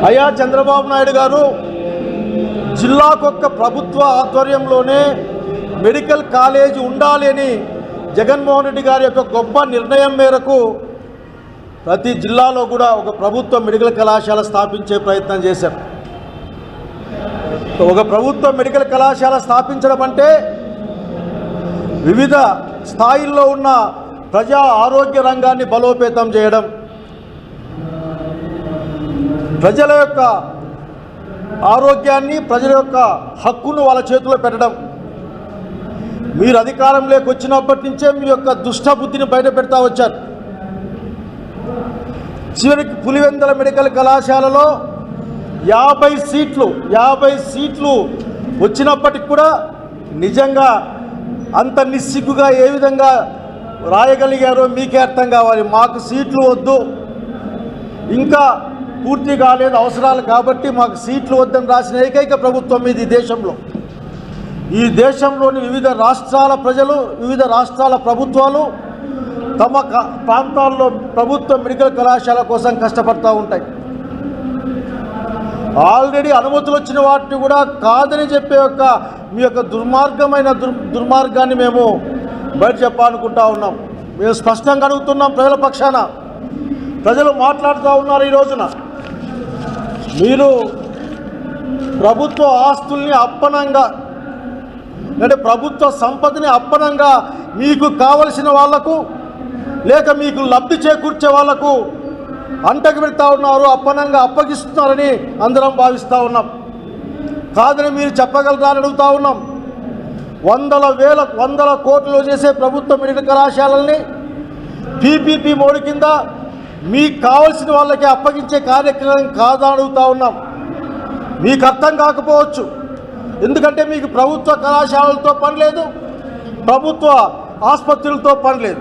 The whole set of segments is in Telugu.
అయ్యా చంద్రబాబు నాయుడు గారు జిల్లాకొక్క ప్రభుత్వ ఆధ్వర్యంలోనే మెడికల్ కాలేజ్ ఉండాలి అని జగన్మోహన్ రెడ్డి గారి యొక్క గొప్ప నిర్ణయం మేరకు ప్రతి జిల్లాలో కూడా ఒక ప్రభుత్వ మెడికల్ కళాశాల స్థాపించే ప్రయత్నం చేశారు. ఒక ప్రభుత్వ మెడికల్ కళాశాల స్థాపించడం అంటే వివిధ స్థాయిల్లో ఉన్న ప్రజా ఆరోగ్య రంగాన్ని బలోపేతం చేయడం, ప్రజల యొక్క ఆరోగ్యాన్ని, ప్రజల యొక్క హక్కును వాళ్ళ చేతిలో పెట్టడం. మీరు అధికారంలోకి వచ్చినప్పటి నుంచే మీ యొక్క దుష్ట బుద్ధిని బయట పెడతా వచ్చారు. చివరికి పులివెందుల మెడికల్ కళాశాలలో 50 సీట్లు వచ్చినప్పటికి కూడా నిజంగా అంత నిస్సిగ్గుగా ఏ విధంగా రాయగలిగారో మీకే అర్థం కావాలి. మాకు సీట్లు వద్దు, ఇంకా పూర్తి కాలేదు అవసరాలు కాబట్టి మాకు సీట్లు వద్దని రాసిన ఏకైక ప్రభుత్వం ఇది దేశంలో. ఈ దేశంలోని వివిధ రాష్ట్రాల ప్రజలు, వివిధ రాష్ట్రాల ప్రభుత్వాలు తమ ప్రాంతాల్లో ప్రభుత్వ మెడికల్ కళాశాల కోసం కష్టపడుతూ ఉంటాయి. ఆల్రెడీ అనుమతులు వచ్చిన వాటిని కూడా కాదని చెప్పే మీ యొక్క దుర్మార్గాన్ని మేము బయట చెప్పాలనుకుంటా ఉన్నాం. మేము స్పష్టంగా అడుగుతున్నాం ప్రజల పక్షాన. ప్రజలు మాట్లాడుతూ ఉన్నారు. ఈ రోజున మీరు ప్రభుత్వ ఆస్తుల్ని అప్పనంగా, అంటే ప్రభుత్వ సంపదని అప్పనంగా మీకు కావలసిన వాళ్లకు, లేక మీకు లబ్ధి చేకూర్చే వాళ్లకు అంటకు పెడతా ఉన్నారు, అప్పనంగా అప్పగిస్తున్నారని అందరం భావిస్తూ ఉన్నాం. కాదని మీరు చెప్పగలరా అని అడుగుతూ ఉన్నాం. వందల కోట్లు చేసే ప్రభుత్వ మెడికల్ కళాశాలల్ని పీపీపీ మోడీ కింద మీకు కావలసిన వాళ్ళకి అప్పగించే కార్యక్రమం కాదా అడుగుతూ ఉన్నాం. మీకు అర్థం కాకపోవచ్చు, ఎందుకంటే మీకు ప్రభుత్వ కళాశాలలతో పని లేదు, ప్రభుత్వ ఆసుపత్రులతో పని లేదు.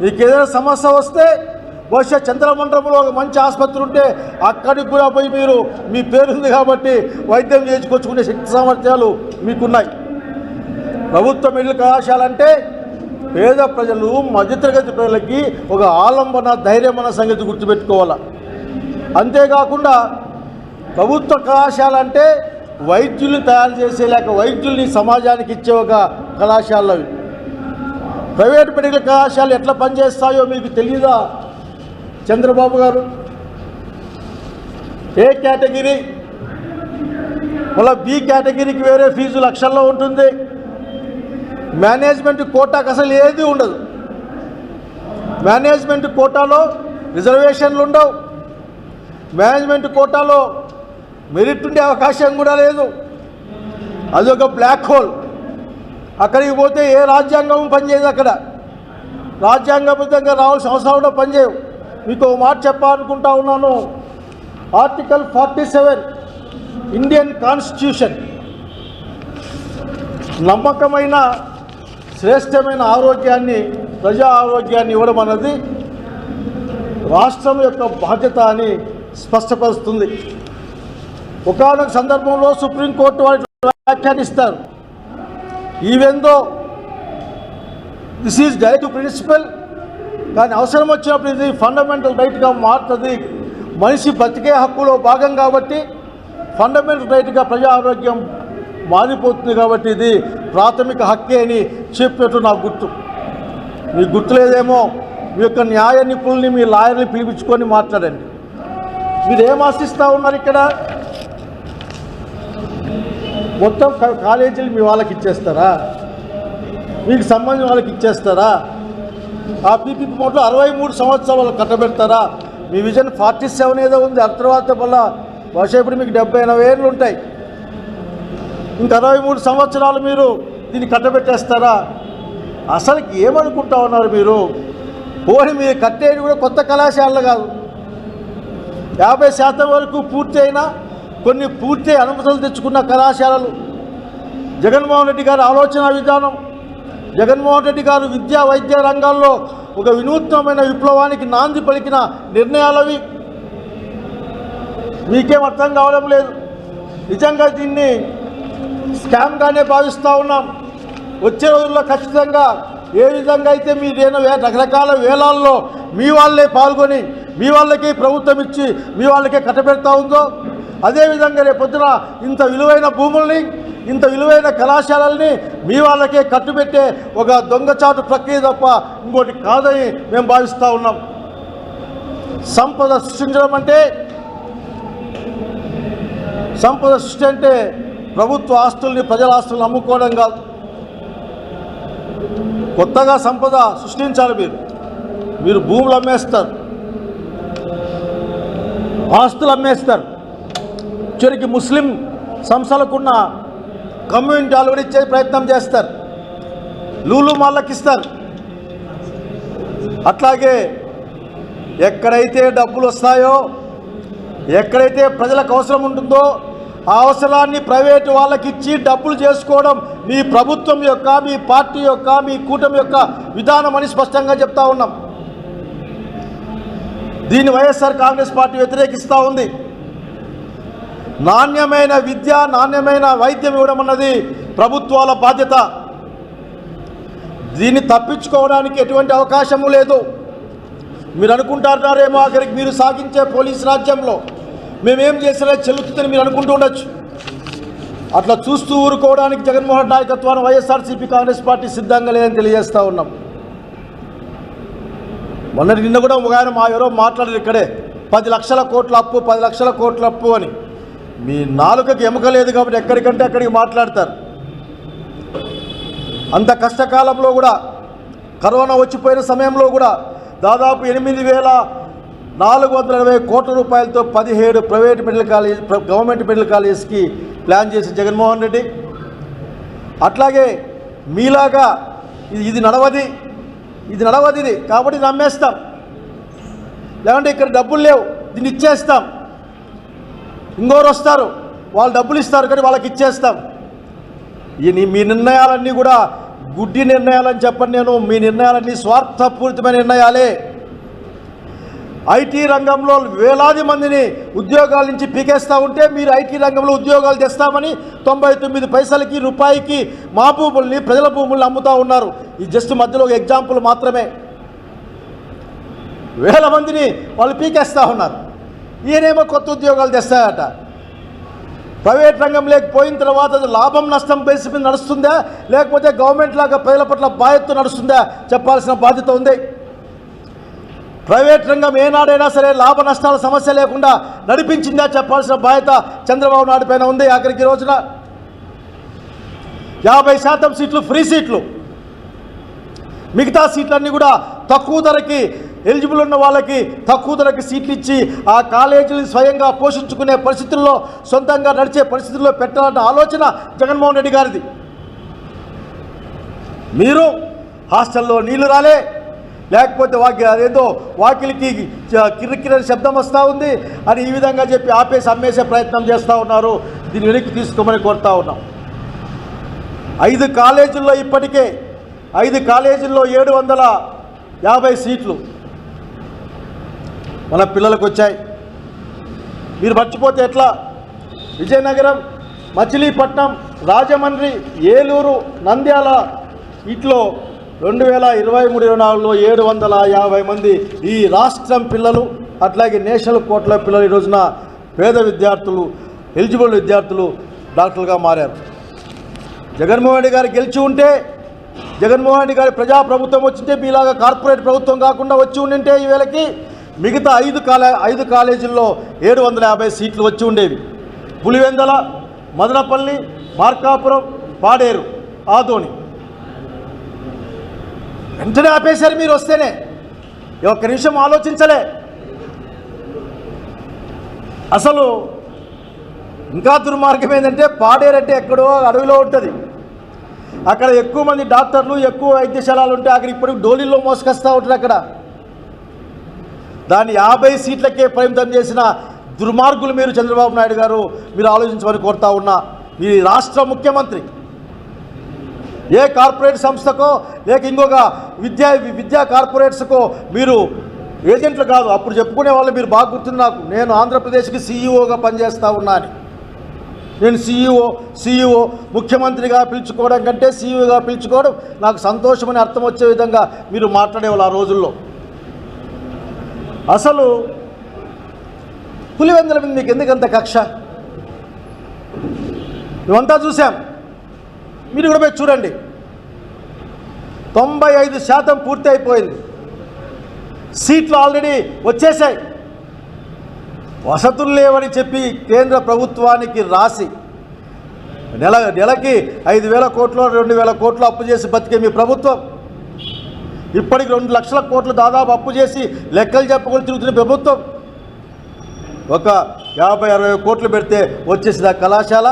మీకు ఏదైనా సమస్య వస్తే బహుశా చంద్రమండలంలో ఒక మంచి ఆసుపత్రి ఉంటే అక్కడికి కూడా పోయి మీరు, మీ పేరుంది కాబట్టి వైద్యం చేయించుకొచ్చుకునే శక్తి సామర్థ్యాలు మీకున్నాయి. ప్రభుత్వ మెడికల్ కళాశాల అంటే పేద ప్రజలు, మధ్యతరగతి ప్రజలకి ఒక ఆలంబన, ధైర్యం అన్న సంగతి గుర్తుపెట్టుకోవాలి. అంతేకాకుండా ప్రభుత్వ కళాశాల అంటే వైద్యుల్ని తయారు చేసే, లేక వైద్యుల్ని సమాజానికి ఇచ్చే ఒక కళాశాలలు అవి. ప్రైవేట్ మెడికల్ కళాశాలలు ఎట్లా పనిచేస్తాయో మీకు తెలియదా చంద్రబాబు గారు? ఏ కేటగిరీ, మళ్ళీ బి కేటగిరీకి వేరే ఫీజు లక్షల్లో ఉంటుంది. మేనేజ్మెంట్ కోటాకు అసలు ఏది ఉండదు. మేనేజ్మెంట్ కోటాలో రిజర్వేషన్లు ఉండవు. మేనేజ్మెంట్ కోటాలో మెరిట్ ఉండే అవకాశం కూడా లేదు. అది ఒక బ్లాక్ హోల్. అక్కడికి పోతే ఏ రాజ్యాంగం పనిచేయదు. అక్కడ రాజ్యాంగబద్ధంగా రావాల్సిన అవసరం కూడా పనిచేయవు. మీకు ఒక మాట చెప్పాలనుకుంటా ఉన్నాను. ఆర్టికల్ 47 ఇండియన్ కాన్స్టిట్యూషన్ నమ్మకమైన, శ్రేష్టమైన ఆరోగ్యాన్ని, ప్రజా ఆరోగ్యాన్ని ఇవ్వడం అన్నది రాష్ట్రం యొక్క బాధ్యత అని స్పష్టపరుస్తుంది. ఒకానొక సందర్భంలో సుప్రీంకోర్టు వారి వ్యాఖ్యానిస్తారు. Even though this is direct principle, కానీ అవసరం వచ్చినప్పుడు ఇది ఫండమెంటల్ రైట్గా మారుతుంది. మనిషి బతికే హక్కులో భాగం కాబట్టి ఫండమెంటల్ రైట్గా ప్రజా ఆరోగ్యం మారిపోతుంది. కాబట్టి ఇది ప్రాథమిక హక్కే అని చెప్పినట్టు నాకు గుర్తు. మీకు గుర్తులేదేమో, మీ యొక్క న్యాయ నిపుణుల్ని, మీ లాయర్ని పిలిపించుకొని మాట్లాడండి. మీరు ఏం ఆశిస్తూ ఉన్నారు? ఇక్కడ మొత్తం కాలేజీలు మీ వాళ్ళకి ఇచ్చేస్తారా? మీకు సంబంధించిన వాళ్ళకి ఇచ్చేస్తారా? ఆ పీపీపీ మోడ్లో 63 సంవత్సరాలు వాళ్ళు కట్టబెడతారా? మీ విజన్ 47 ఏదో ఉంది. ఆ తర్వాత మళ్ళా బహుశా ఇప్పుడు మీకు 70-80 ఏళ్ళు ఉంటాయి. ఇంక 63 సంవత్సరాలు మీరు దీన్ని కట్టబెట్టేస్తారా? అసలుకి ఏమనుకుంటా ఉన్నారు మీరు? పోనీ మీరు కట్టేది కూడా కొత్త కళాశాలలు కాదు. 50% వరకు పూర్తి అయినా, కొన్ని పూర్తి అనుమతులు తెచ్చుకున్న కళాశాలలు. జగన్మోహన్ రెడ్డి గారి ఆలోచన విధానం, జగన్మోహన్ రెడ్డి గారు విద్యా వైద్య రంగాల్లో ఒక వినూత్నమైన విప్లవానికి నాంది పలికిన నిర్ణయాలవి. మీకేం అర్థం కావడం లేదు. నిజంగా దీన్ని స్కామ్గానే భావిస్తూ ఉన్నాం. వచ్చే రోజుల్లో ఖచ్చితంగా ఏ విధంగా అయితే మీరేనా రకరకాల వేలాల్లో మీ వాళ్ళే పాల్గొని మీ వాళ్ళకి ప్రభుత్వం ఇచ్చి మీ వాళ్ళకే కట్టబెడతా ఉందో, అదేవిధంగా రేపొద్దున ఇంత విలువైన భూముల్ని, ఇంత విలువైన కళాశాలల్ని మీ వాళ్ళకే కట్టుబెట్టే ఒక దొంగచాటు ప్రక్రియ తప్ప ఇంకోటి కాదని మేము భావిస్తూ ఉన్నాం. సంపద సృష్టించడం అంటే, సంపద సృష్టి అంటే ప్రభుత్వ ఆస్తుల్ని, ప్రజల ఆస్తుల్ని అమ్ముకోవడం కాదు. కొత్తగా సంపద సృష్టించాలి. మీరు భూములు అమ్మేస్తారు, ఆస్తులు అమ్మేస్తారు, చివరికి ముస్లిం సంస్థలకున్న కమ్యూనిటీ కూడా ఇచ్చే ప్రయత్నం చేస్తారు, లూలు మాళ్ళకి ఇస్తారు. అట్లాగే ఎక్కడైతే డబ్బులు వస్తాయో, ఎక్కడైతే ప్రజలకు అవసరం ఉంటుందో ఆ అవసరాన్ని ప్రైవేటు వాళ్ళకి ఇచ్చి డబ్బులు చేసుకోవడం మీ ప్రభుత్వం యొక్క, మీ పార్టీ యొక్క, మీ కూటమి యొక్క విధానం అని స్పష్టంగా చెప్తా ఉన్నాం. దీన్ని వైఎస్ఆర్ కాంగ్రెస్ పార్టీ వ్యతిరేకిస్తూ ఉంది. నాణ్యమైన విద్య, నాణ్యమైన వైద్యం ఇవ్వడం అన్నది ప్రభుత్వాల బాధ్యత. దీన్ని తప్పించుకోవడానికి ఎటువంటి అవకాశము లేదు. మీరు అనుకుంటారేమో ఆఖరికి మీరు సాగించే పోలీసు రాజ్యంలో మేమేం చేసినా చెల్లుతుందని మీరు అనుకుంటూ ఉండొచ్చు. అట్లా చూస్తూ ఊరుకోవడానికి జగన్మోహన్ నాయకత్వాన్ని వైఎస్ఆర్సీపీ కాంగ్రెస్ పార్టీ సిద్ధంగా లేదని తెలియజేస్తూ ఉన్నాం. నిన్న కూడా ఒక ఆయన ఎవరో మాట్లాడారు ఇక్కడే, 10 లక్షల కోట్ల అప్పు, 10 లక్షల కోట్ల అప్పు అని. మీ నాలుకకి ఎముక లేదు కాబట్టి ఎక్కడికంటే అక్కడికి మాట్లాడతారు. అంత కష్టకాలంలో కూడా, కరోనా వచ్చిపోయిన సమయంలో కూడా దాదాపు 8,480 కోట్ల రూపాయలతో 17 private medical college, government medical కాలేజ్కి ప్లాన్ చేసి జగన్మోహన్ రెడ్డి. అట్లాగే మీలాగా ఇది నడవది కాబట్టి ఇది అమ్మేస్తాం, లేకుంటే ఇక్కడ డబ్బులు లేవు దీన్ని ఇచ్చేస్తాం, ఇంకోరు వస్తారు వాళ్ళు డబ్బులు ఇస్తారు కానీ వాళ్ళకి ఇచ్చేస్తాం. మీ నిర్ణయాలన్నీ కూడా గుడ్డి నిర్ణయాలని చెప్పండి నేను. మీ నిర్ణయాలన్నీ స్వార్థపూరితమైన నిర్ణయాలే. ఐటీ రంగంలో వేలాది మందిని ఉద్యోగాల నుంచి పీకేస్తూ ఉంటే మీరు ఐటీ రంగంలో ఉద్యోగాలు తెస్తామని 99 పైసలకి, రూపాయికి మా భూముల్ని, ప్రజల భూముల్ని అమ్ముతూ ఉన్నారు. ఈ జస్ట్ మధ్యలో ఒక ఎగ్జాంపుల్ మాత్రమే. వేల మందిని వాళ్ళు పీకేస్తూ ఉన్నారు. ఈయనేమో కొత్త ఉద్యోగాలు తెస్తాయట. ప్రైవేట్ రంగం లేకపోయిన తర్వాత అది లాభం నష్టం బేస్ మీద నడుస్తుందా, లేకపోతే గవర్నమెంట్ లాగా ప్రజల పట్ల బాధ్యత నడుస్తుందా చెప్పాల్సిన బాధ్యత ఉంది. ప్రైవేట్ రంగం ఏనాడైనా సరే లాభ నష్టాల సమస్య లేకుండా నడిపించిందా చెప్పాల్సిన బాధ్యత చంద్రబాబు నాయుడు పైన ఉంది. ఆఖరికి రోజున 50% సీట్లు ఫ్రీ సీట్లు, మిగతా సీట్లన్నీ కూడా తక్కువ ధరకి, ఎలిజిబుల్ ఉన్న వాళ్ళకి తక్కువ ధరకి సీట్లు ఇచ్చి ఆ కాలేజీలను స్వయంగా పోషించుకునే పరిస్థితుల్లో, సొంతంగా నడిచే పరిస్థితుల్లో పెట్టాలన్న ఆలోచన జగన్మోహన్ రెడ్డి గారిది. మీరు హాస్టల్లో నీళ్లు రాలే, లేకపోతే అదేదో వాకిలికి కిర్రికిరని శబ్దం వస్తూ ఉంది అని ఈ విధంగా చెప్పి ఆపేసి అమ్మేసే ప్రయత్నం చేస్తూ ఉన్నారు. దీన్ని వెనక్కి తీసుకోమని కోరుతూ ఉన్నాం. 5 కాలేజీల్లో ఇప్పటికే 5 కాలేజీల్లో 750 సీట్లు మన పిల్లలకు వచ్చాయి. మీరు మర్చిపోతే ఎట్లా? విజయనగరం, మచిలీపట్నం, రాజమండ్రి, ఏలూరు, నంద్యాల వీటిలో 2023-24లో 750 మంది ఈ రాష్ట్రం పిల్లలు, అట్లాగే నేషనల్ కోట్ల పిల్లలు ఈ రోజున పేద విద్యార్థులు, ఎలిజిబుల్ విద్యార్థులు డాక్టర్లుగా మారారు. జగన్మోహన్ రెడ్డి గారు గెలిచి ఉంటే, జగన్మోహన్ రెడ్డి గారి ప్రజాప్రభుత్వం వచ్చింటే, మీలాగా కార్పొరేట్ ప్రభుత్వం కాకుండా వచ్చి ఉండింటే ఈవేళకి మిగతా 5 కాలేజీల్లో 750 సీట్లు వచ్చి ఉండేవి. పులివెందల, మదనపల్లి, మార్కాపురం, పాడేరు, ఆదోని వెంటనే ఆపేశారు. మీరు వస్తేనే ఒక్క నిమిషం ఆలోచించలే. అసలు ఇంకా దుర్మార్గం ఏంటంటే, పాడేరంటే ఎక్కడో అడవిలో ఉంటుంది. అక్కడ ఎక్కువ మంది డాక్టర్లు, ఎక్కువ వైద్యశాలలు ఉంటే అక్కడ ఇప్పటికి డోలీల్లో మోసుకొస్తూ ఉంటారు. అక్కడ దాన్ని 50 సీట్లకే పరిమితం చేసిన దుర్మార్గులు మీరు చంద్రబాబు నాయుడు గారు. మీరు ఆలోచించమని కోరుతా ఉన్నా. మీ రాష్ట్ర ముఖ్యమంత్రి ఏ కార్పొరేట్ సంస్థకో లేక ఇంకొక విద్యా కార్పొరేట్స్కో మీరు ఏజెంట్లు కాదు. అప్పుడు చెప్పుకునే వాళ్ళు మీరు బాగా గుర్తుంది నాకు. నేను ఆంధ్రప్రదేశ్కి సీఈఓగా పనిచేస్తూ ఉన్నా అని. నేను సీఈఓ ముఖ్యమంత్రిగా పిలుచుకోవడం కంటే సీఈఓగా పిలుచుకోవడం నాకు సంతోషమని అర్థం వచ్చే విధంగా మీరు మాట్లాడేవాళ్ళు ఆ రోజుల్లో. అసలు పులివెందుల మీద మీకు ఎందుకంత కక్ష? మేమంతా చూసాం, మీరు కూడా పోయి చూడండి. 95% పూర్తి అయిపోయింది. సీట్లు ఆల్రెడీ వచ్చేసాయి. వసతులు లేవని చెప్పి కేంద్ర ప్రభుత్వానికి రాసి నెలకి 5,000 కోట్లు 2,000 కోట్లు అప్పు చేసి బతికే మీ ప్రభుత్వం ఇప్పటికి 2 లక్షల కోట్లు దాదాపు అప్పు చేసి లెక్కలు చెప్పుకొని తిరుగుతున్న ప్రభుత్వం ఒక 50-60 కోట్లు పెడితే వచ్చేసింది ఆ కళాశాల.